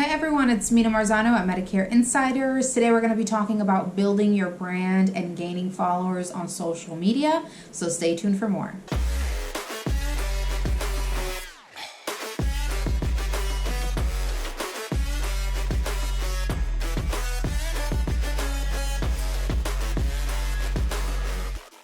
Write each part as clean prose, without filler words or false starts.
everyone, it's Mina Marzano at Medicare Insiders. Today we're going to be talking about building your brand and gaining followers on social media, so stay tuned for more.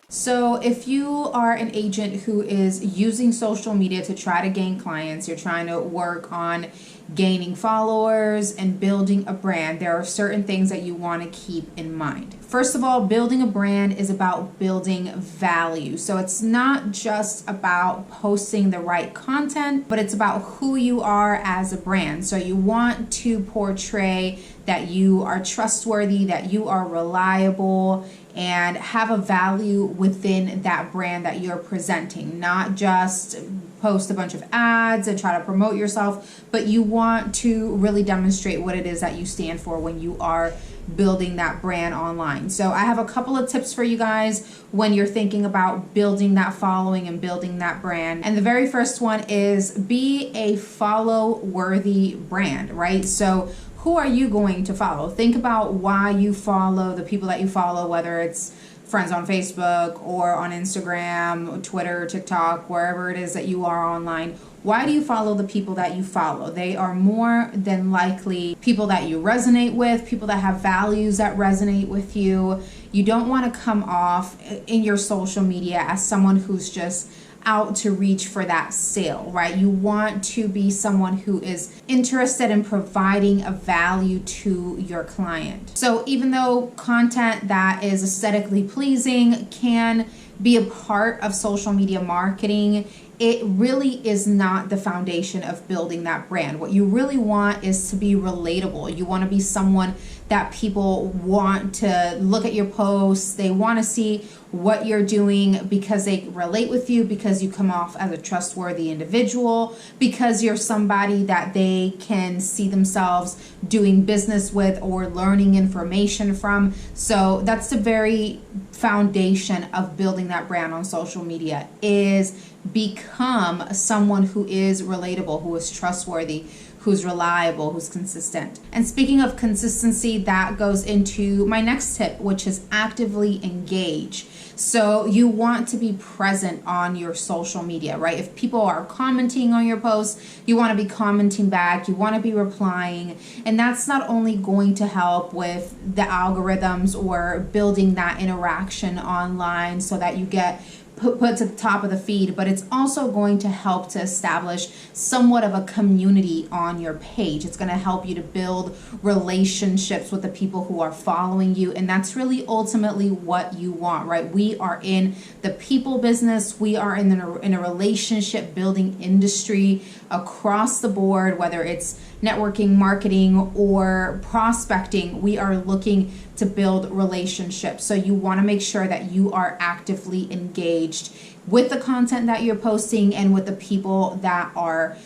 So if you are an agent who is using social media to try to gain clients, you're trying to work on gaining followers and building a brand, there are certain things that you want to keep in mind. First of all, building a brand is about building value. So it's not just about posting the right content, but it's about who you are as a brand. So you want to portray that you are trustworthy, that you are reliable, and have a value within that brand that you're presenting. Not just post a bunch of ads and try to promote yourself, but you want to really demonstrate what it is that you stand for when you are building that brand online. So I have a couple of tips for you guys when you're thinking about building that following and building that brand. And the very first one is be a follow-worthy brand, right? So who are you going to follow? Think about why you follow the people that you follow, whether it's friends on Facebook or on Instagram, Twitter, TikTok, wherever it is that you are online. Why do you follow the people that you follow? They are more than likely people that you resonate with, people that have values that resonate with you. You don't want to come off in your social media as someone who's just out to reach for that sale, right? You want to be someone who is interested in providing a value to your client. So even though content that is aesthetically pleasing can be a part of social media marketing, it really is not the foundation of building that brand. What you really want is to be relatable. You want to be someone that people want to look at your posts. They want to see what you're doing because they relate with you, because you come off as a trustworthy individual, because you're somebody that they can see themselves doing business with or learning information from. So that's the very foundation of building that brand on social media, is become someone who is relatable, who is trustworthy, who's reliable, who's consistent. And speaking of consistency, that goes into my next tip, which is actively engage. So you want to be present on your social media, right? If people are commenting on your posts, you want to be commenting back, you want to be replying. And that's not only going to help with the algorithms or building that interaction online so that you get put to the top of the feed, but it's also going to help to establish somewhat of a community on your page. It's going to help you to build relationships with the people who are following you, and that's really ultimately what you want, right? We are in the people business. We are in a relationship building industry across the board, whether it's networking, marketing, or prospecting. We are looking to build relationships. So you want to make sure that you are actively engaged with the content that you're posting and with the people that are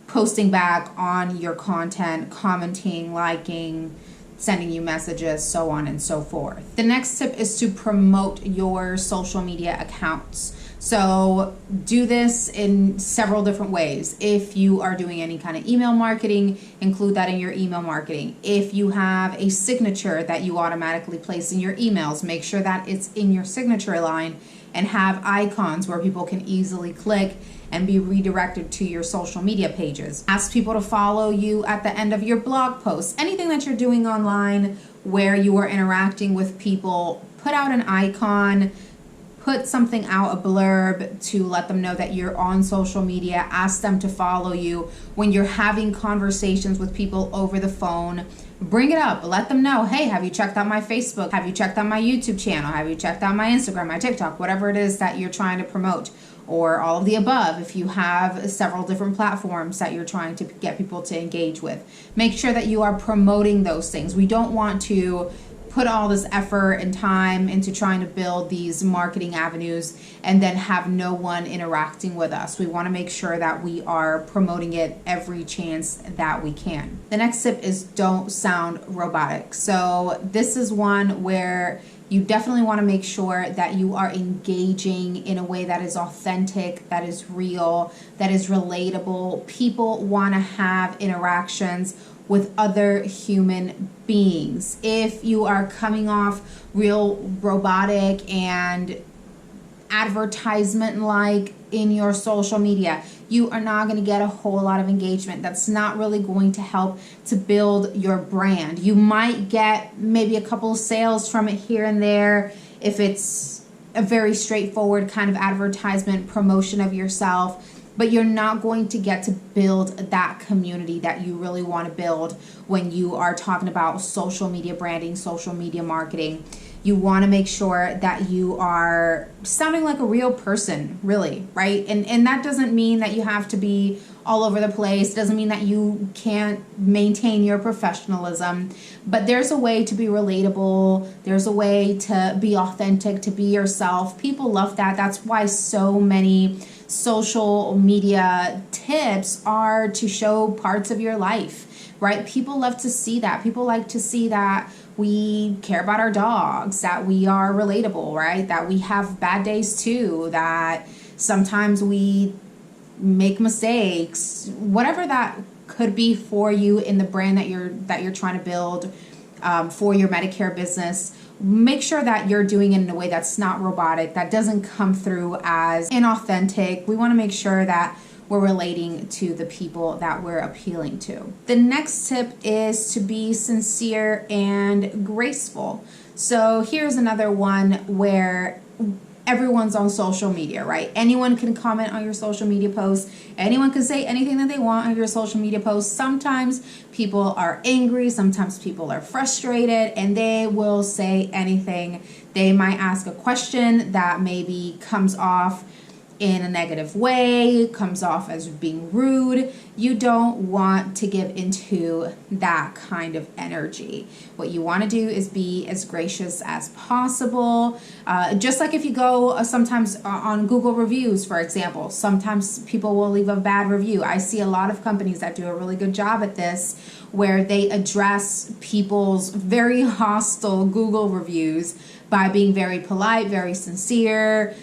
posting back on your content, commenting, liking, sending you messages, so on and so forth. The next tip is to promote your social media accounts. So do this in several different ways. If you are doing any kind of email marketing, include that in your email marketing. If you have a signature that you automatically place in your emails, make sure that it's in your signature line and have icons where people can easily click and be redirected to your social media pages. Ask people to follow you at the end of your blog posts. Anything that you're doing online where you are interacting with people, put out an icon, put something out, a blurb, to let them know that you're on social media. Ask them to follow you. When you're having conversations with people over the phone, bring it up. Let them know, hey, have you checked out my Facebook? Have you checked out my YouTube channel? Have you checked out my Instagram, my TikTok, whatever it is that you're trying to promote, or all of the above if you have several different platforms that you're trying to get people to engage with. Make sure that you are promoting those things. We don't want to put all this effort and time into trying to build these marketing avenues and then have no one interacting with us. We want to make sure that we are promoting it every chance that we can. The next tip is don't sound robotic. So this is one where you definitely want to make sure that you are engaging in a way that is authentic, that is real, that is relatable. People want to have interactions with other human beings. If you are coming off real robotic and advertisement like in your social media, you are not going to get a whole lot of engagement. That's not really going to help to build your brand. You might get maybe a couple of sales from it here and there if it's a very straightforward kind of advertisement promotion of yourself, but you're not going to get to build that community that you really want to build when you are talking about social media branding, social media marketing. You want to make sure that you are sounding like a real person, really, right? And that doesn't mean that you have to be all over the place. It doesn't mean that you can't maintain your professionalism, but there's a way to be relatable. There's a way to be authentic, to be yourself. People love that. That's why so many social media tips are to show parts of your life, right? People love to see that. People like to see that we care about our dogs, that we are relatable, right? That we have bad days too, that sometimes we make mistakes, whatever that could be for you in the brand that you're trying to build for your Medicare business. Make sure that you're doing it in a way that's not robotic, that doesn't come through as inauthentic. We want to make sure that we're relating to the people that we're appealing to. The next tip is to be sincere and graceful. So here's another one where everyone's on social media, right? Anyone can comment on your social media posts. Anyone can say anything that they want on your social media posts. Sometimes people are angry, sometimes people are frustrated, and they will say anything. They might ask a question that maybe comes off in a negative way, comes off as being rude. You don't want to give into that kind of energy. What you want to do is be as gracious as possible. Just like if you go sometimes on Google reviews, for example, sometimes people will leave a bad review. I see a lot of companies that do a really good job at this, where they address people's very hostile Google reviews by being very polite, very sincere.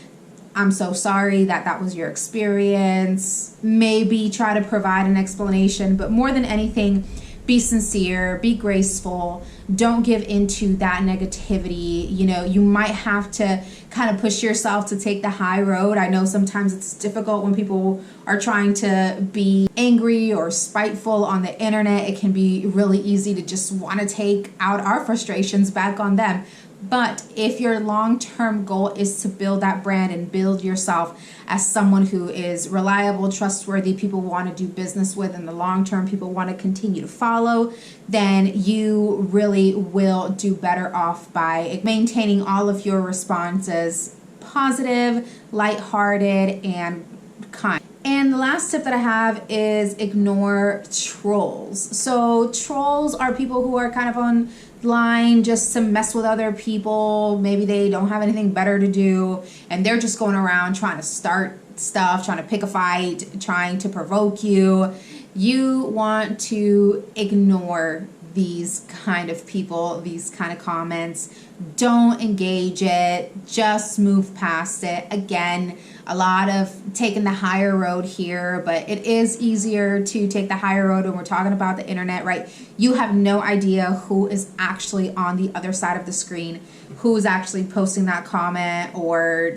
I'm so sorry that was your experience. Maybe try to provide an explanation, but more than anything, be sincere, be graceful. Don't give into that negativity. You know, you might have to kind of push yourself to take the high road. I know sometimes it's difficult when people are trying to be angry or spiteful on the internet. It can be really easy to just want to take out our frustrations back on them. But if your long-term goal is to build that brand and build yourself as someone who is reliable, trustworthy, people want to do business with in the long term, people want to continue to follow, then you really will do better off by maintaining all of your responses positive, lighthearted, and kind. And the last tip that I have is ignore trolls. So trolls are people who are kind of online just to mess with other people. Maybe they don't have anything better to do and they're just going around trying to start stuff, trying to pick a fight, trying to provoke you. You want to ignore these kind of people, these kind of comments. Don't engage it, just move past it. Again, a lot of taking the higher road here, but it is easier to take the higher road when we're talking about the internet, right? You have no idea who is actually on the other side of the screen, who is actually posting that comment or,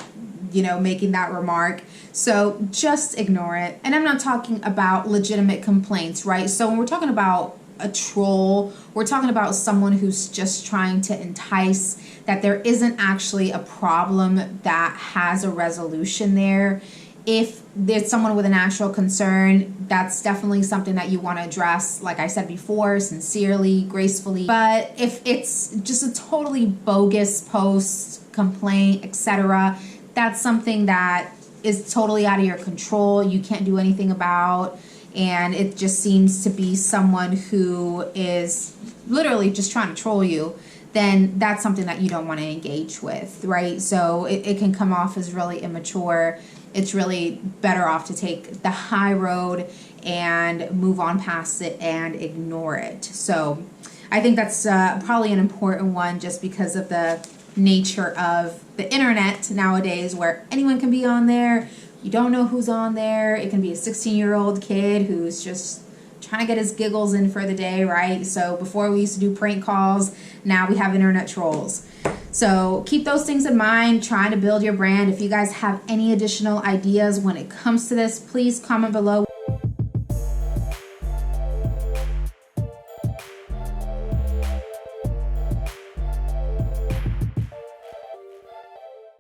you know, making that remark. So just ignore it. And I'm not talking about legitimate complaints, right? So when we're talking about a troll, we're talking about someone who's just trying to entice, that there isn't actually a problem that has a resolution there. If there's someone with an actual concern, that's definitely something that you want to address, like I said before, sincerely, gracefully. But if it's just a totally bogus post, complaint, etc., that's something that is totally out of your control. You can't do anything about, and it just seems to be someone who is literally just trying to troll you, then that's something that you don't want to engage with, right? So it can come off as really immature. It's really better off to take the high road and move on past it and ignore it. So I think that's probably an important one, just because of the nature of the internet nowadays, where anyone can be on there. You don't know who's on there. It can be a 16-year-old kid who's just trying to get his giggles in for the day, right? So before we used to do prank calls, now we have internet trolls. So keep those things in mind, trying to build your brand. If you guys have any additional ideas when it comes to this, please comment below.